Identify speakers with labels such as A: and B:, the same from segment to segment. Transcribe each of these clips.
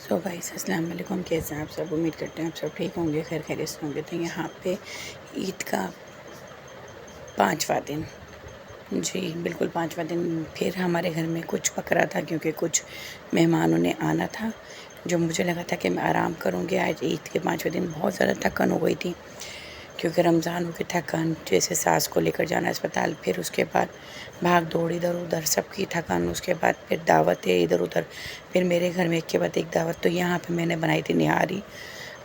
A: So guys अस्सलाम वालेकुम, कैसे हैं आप सब। उम्मीद करते हैं आप सब ठीक होंगे, खैर खैरियत से होंगे। तो यहाँ पे ईद का 5वां दिन, जी बिल्कुल 5वां दिन फिर हमारे घर में कुछ पक रहा था, क्योंकि कुछ मेहमानों ने आना था। जो मुझे लगा था कि मैं आराम करूँगी, आज ईद के 5वें दिन बहुत ज़्यादा थकान हो गई थी, क्योंकि रमज़ान की थकान, जैसे सास को लेकर जाना अस्पताल, फिर उसके बाद भाग दौड़ इधर उधर सबकी थकान, उसके बाद फिर दावतें इधर उधर, फिर मेरे घर में एक के बाद एक दावत। तो यहाँ पे मैंने बनाई थी निहारी,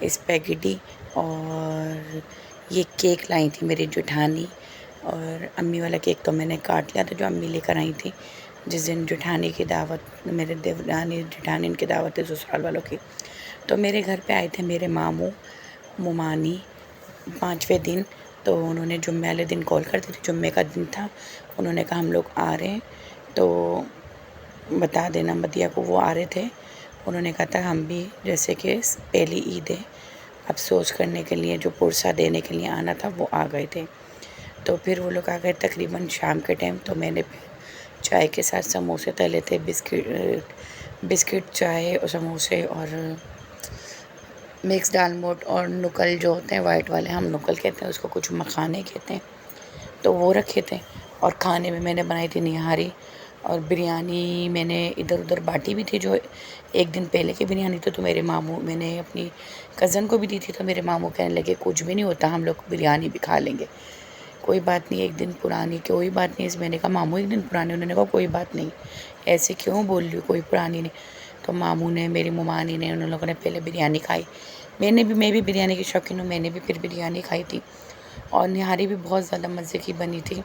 A: स्पैगेटी, और ये केक लाई थी मेरी जेठानी। और अम्मी वाला केक तो मैंने काट लिया था, जो अम्मी लेकर आई थी जिस दिन जेठानी की दावत, मेरे देवरानी जेठानी की दावत है ससुराल वालों की। तो मेरे घर पे आए थे मेरे मामू मुमानी 5वें दिन। तो उन्होंने जुम्मे वाले दिन कॉल कर दी थी, जुम्मे का दिन था। उन्होंने कहा हम लोग आ रहे हैं, तो बता देना मदिया को। वो आ रहे थे, उन्होंने कहा था हम भी, जैसे कि पहली ईद है, अफसोस करने के लिए, जो पुरसा देने के लिए आना था वो आ गए थे। तो फिर वो लोग आ गए तकरीबन शाम के टाइम। तो मैंने चाय के साथ समोसे तले थे, बिस्किट चाय और समोसे, और मिक्स दाल मोट, और नुकल जो होते हैं वाइट वाले, हम नुकल कहते हैं उसको, कुछ मखाने कहते हैं, तो वो रखे थे। और खाने में मैंने बनाई थी निहारी, और बिरयानी मैंने इधर उधर बांटी भी थी। जो एक दिन पहले की बिरयानी थी, तो मेरे मामू, मैंने अपनी कज़न को भी दी थी। तो मेरे मामू कहने लगे कुछ भी नहीं होता, हम लोग बिरयानी भी खा लेंगे, कोई बात नहीं, एक दिन पुरानी, कोई बात नहीं। मैंने कहा मामू एक दिन पुरानी, उन्होंने कहा कोई बात नहीं, ऐसे क्यों बोल रही हो, कोई पुरानी नहीं। तो मामू ने, मेरी मुमानी ने, उन लोगों ने पहले बिरयानी खाई। मैं भी बिरयानी की शौकीन हूँ, मैंने भी फिर बिरयानी खाई थी। और निहारी भी बहुत ज़्यादा मज़े की बनी थी।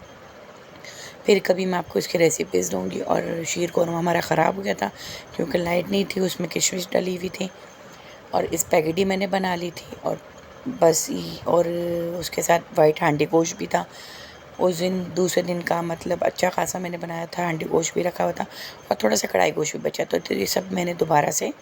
A: फिर कभी मैं आपको इसकी रेसिपीज़ दूँगी। और शीर कोरमा हमारा ख़राब हो गया था, क्योंकि लाइट नहीं थी, उसमें किशमिश डली हुई थी। और स्पैगेटी मैंने बना ली थी, और बस और उसके साथ वाइट हांडी गोश्त भी था। उस दिन दूसरे दिन का मतलब अच्छा खासा मैंने बनाया था, हांडी गोश्त भी रखा हुआ था, और थोड़ा सा कढ़ाई गोश्त भी बचा। तो ये सब मैंने दोबारा से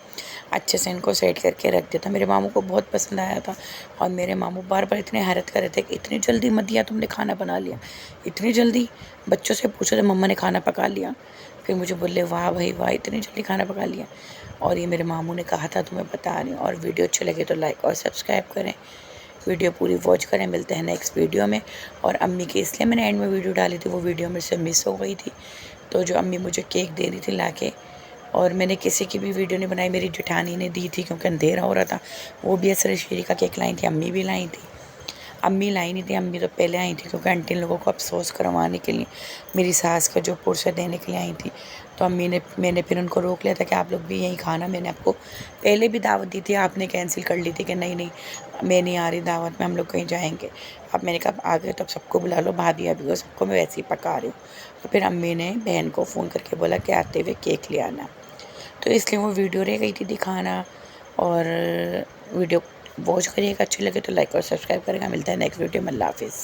A: अच्छे से इनको सेट करके रख दिया था। मेरे मामू को बहुत पसंद आया था, और मेरे मामू बार बार इतने हैरत कर रहे थे कि इतनी जल्दी मत दिया, तुमने खाना बना लिया इतनी जल्दी। बच्चों से पूछो तो मम्मा ने खाना पका लिया। फिर मुझे बोले वाह भाई वाह, इतनी जल्दी खाना पका लिया। और ये मेरे मामू ने कहा था तुम्हें बता रही हूँ। और वीडियो अच्छे लगे तो लाइक और सब्सक्राइब करें, वीडियो पूरी वॉच करें। मिलते हैं नेक्स्ट वीडियो में। और अम्मी की इसलिए मैंने एंड में वीडियो डाली थी, वो वीडियो मेरे से मिस हो गई थी। तो जो अम्मी मुझे केक दे रही थी लाके, और मैंने किसी की भी वीडियो नहीं बनाई, मेरी जेठानी ने दी थी, क्योंकि अंधेरा हो रहा था। वो भी असर शीरी का केक लाई थी, अम्मी भी लाई थी। अम्मी लाई नहीं थी, अम्मी तो पहले आई थी, क्योंकि आंटी लोगों को अफसोस करवाने के लिए, मेरी सास का जो पुरसा देने के लिए आई थी। तो मैंने फिर उनको रोक लिया था कि आप लोग भी यहीं खाना। मैंने आपको पहले भी दावत दी थी, आपने कैंसिल कर ली थी कि नहीं नहीं मैं नहीं आ रही दावत में, हम लोग कहीं जाएंगे। अब मैंने कहा आ गए तो अब सबको बुला लो, भाभी अभी को सबको मैं वैसे ही पका रही हूँ। तो फिर अम्मी ने बहन को फ़ोन करके बोला कि आते हुए केक ले आना। तो इसलिए वो वीडियो रह गई थी दिखाना। और वीडियो वॉच करिएगा, अच्छी लगे तो लाइक और सब्सक्राइब करेगा। मिलता है नेक्स्ट वीडियो में, अल्लाह हाफिज़।